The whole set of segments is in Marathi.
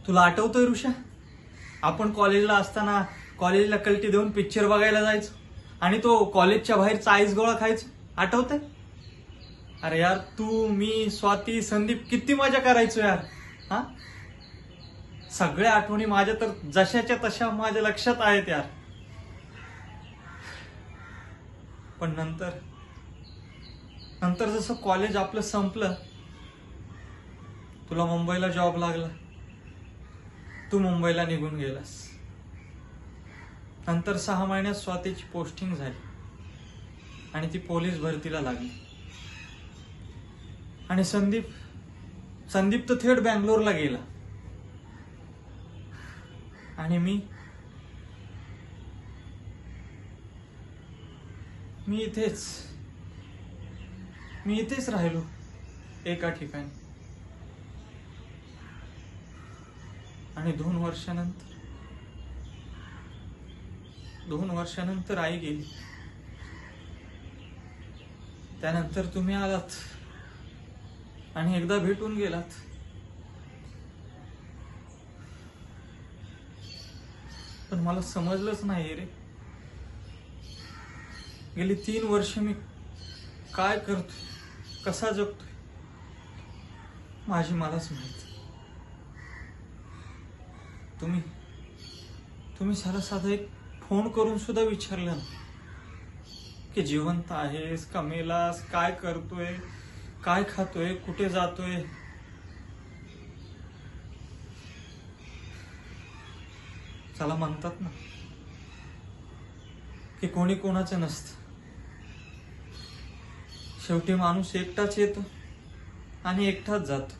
तुला आठवतोय ऋषा, आपण कॉलेजला असताना कॉलेजला कल्टी देऊन पिक्चर बघायला जायचो आणि तो कॉलेजच्या बाहेर चाळीस गोळा खायचो, आठवतंय? अरे यार, तू मी स्वाती संदीप किती मजा करायचो यार. हा, सगळ्या आठवणी माझ्या तर जशाच्या तशा माझ्या लक्षात आहेत यार. पण नंतर नंतर जसं कॉलेज आपलं संपलं, तुला मुंबईला जॉब लागला, तू मुंबईला निघून गेलास. नंतर 6 महिन्यात स्वातीची पोस्टिंग झाली आणि ती पोलीस भरतीला लागली. आणि संदीप तर थेट बँगलोरला गेला आणि मी इथेच राहिलो एका ठिकाणी. आणि 2 वर्षानंतर आई गेली. त्यानंतर तुम्ही आलात आणि एकदा भेटून गेलात. पण मला समजलंच नाही रे, गेली 3 वर्ष मी काय करतोय, कसा जगतोय, माझी मलाच माहित. तुम्ही साधा एक फोन करून सुद्धा विचारलं ना की जिवंत आहेस का मेलास, काय करतोय, काय खातोय, कुठे जातोय. चला, म्हणतात ना की कोणी कोणाचं नसतं, शेवटी माणूस एकटाच येतो आणि एकटाच जातो.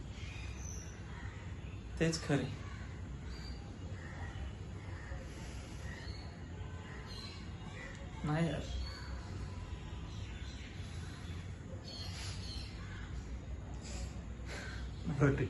तेच खरे. नाही यार, बरं ठीक.